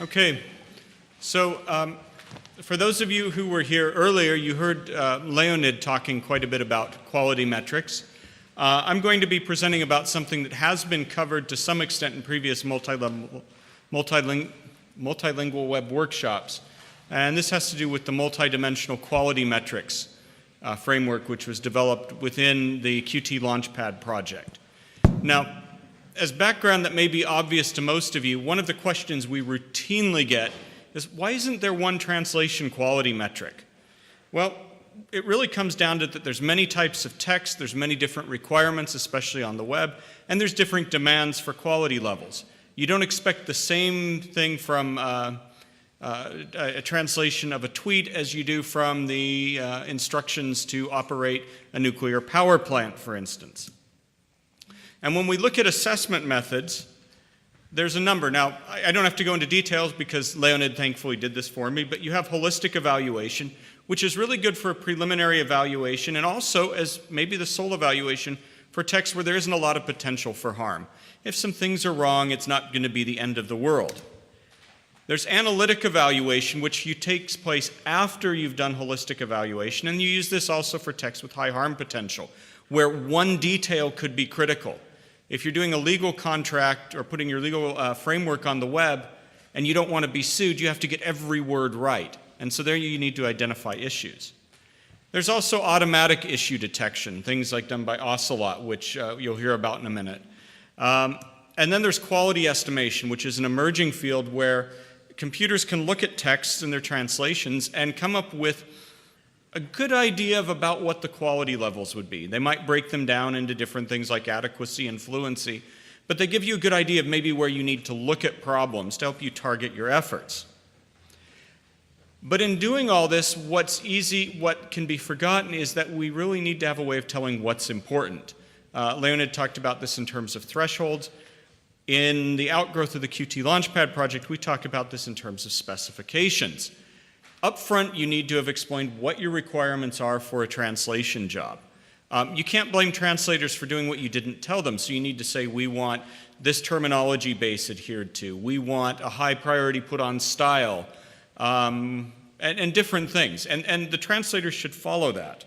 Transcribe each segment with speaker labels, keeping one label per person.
Speaker 1: Okay, so for those of you who were here earlier, you heard Leonid talking quite a bit about quality metrics. I'm going to be presenting about something that has been covered to some extent in previous multilingual web workshops, and this has to do with the multidimensional quality metrics framework, which was developed within the Qt Launchpad project. Now, as background that may be obvious to most of you, one of the questions we routinely get is, why isn't there one translation quality metric? Well, it really comes down to that there's many types of text, there's many different requirements, especially on the web, and there's different demands for quality levels. You don't expect the same thing from a translation of a tweet as you do from the instructions to operate a nuclear power plant, for instance. And when we look at assessment methods, there's a number. Now, I don't have to go into details because Leonid thankfully did this for me, but you have holistic evaluation, which is really good for a preliminary evaluation and also as maybe the sole evaluation for text where there isn't a lot of potential for harm. If some things are wrong, it's not going to be the end of the world. There's analytic evaluation, which takes place after you've done holistic evaluation, and you use this also for text with high harm potential, where one detail could be critical. If you're doing a legal contract or putting your legal framework on the web and you don't want to be sued, you have to get every word right. And so there you need to identify issues. There's also automatic issue detection, things like done by Ocelot, which you'll hear about in a minute. And then there's quality estimation, which is an emerging field where computers can look at texts and their translations and come up with a good idea of about what the quality levels would be. They might break them down into different things like adequacy and fluency, but they give you a good idea of maybe where you need to look at problems to help you target your efforts. But in doing all this, what can be forgotten is that we really need to have a way of telling what's important. Leonid talked about this in terms of thresholds. In the outgrowth of the Qt Launchpad project, we talk about this in terms of specifications. Up front, you need to have explained what your requirements are for a translation job. You can't blame translators for doing what you didn't tell them, so you need to say, we want this terminology base adhered to, we want a high priority put on style, and different things. And the translators should follow that.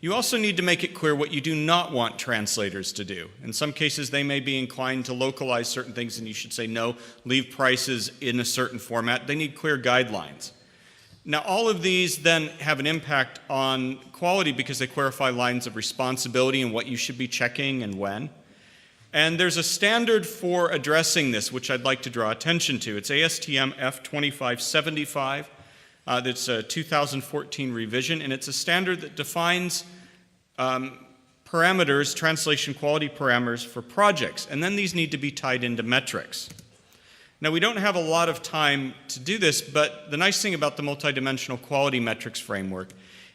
Speaker 1: You also need to make it clear what you do not want translators to do. In some cases, they may be inclined to localize certain things, and you should say, no, leave prices in a certain format. They need clear guidelines. Now, all of these then have an impact on quality because they clarify lines of responsibility and what you should be checking and when. And there's a standard for addressing this, which I'd like to draw attention to. It's ASTM F2575. That's a 2014 revision, and it's a standard that defines parameters, translation quality parameters for projects, and then these need to be tied into metrics. Now, we don't have a lot of time to do this, but the nice thing about the multidimensional quality metrics framework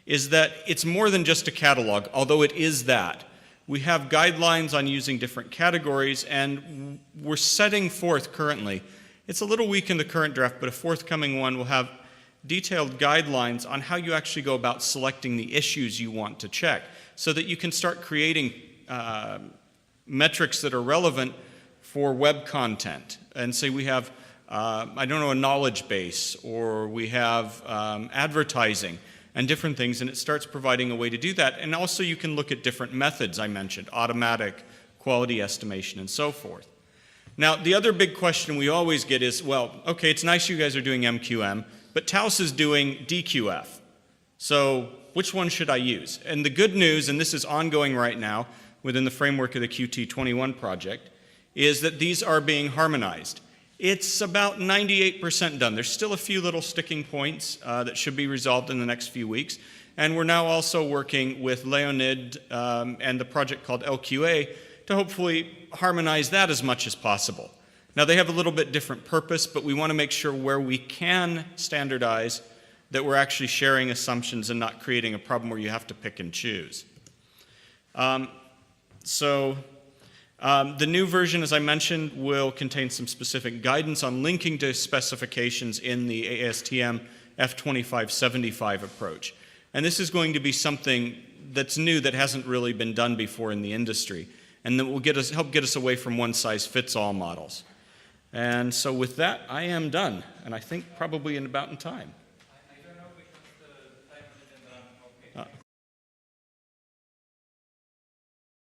Speaker 1: is that it's more than just a catalog, although it is that. We have guidelines on using different categories, and we're setting forth currently. It's a little weak in the current draft, but a forthcoming one will have detailed guidelines on how you actually go about selecting the issues you want to check so that you can start creating metrics that are relevant for web content. And say we have, I don't know, a knowledge base, or we have advertising and different things, and it starts providing a way to do that. And also you can look at different methods I mentioned, automatic, quality estimation, and so forth. Now, the other big question we always get is, well, okay, it's nice you guys are doing MQM, but Taos is doing DQF. So which one should I use? And the good news, and this is ongoing right now within the framework of the Qt21 project, is that these are being harmonized. It's about 98% done. There's still a few little sticking points that should be resolved in the next few weeks. And we're now also working with Leonid and the project called LQA to hopefully harmonize that as much as possible. Now, they have a little bit different purpose, but we want to make sure where we can standardize that we're actually sharing assumptions and not creating a problem where you have to pick and choose. The new version, as I mentioned, will contain some specific guidance on linking to specifications in the ASTM F2575 approach. And this is going to be something that's new that hasn't really been done before in the industry, and that will help get us away from one-size-fits-all models. And so with that, I am done, and I think probably about in time.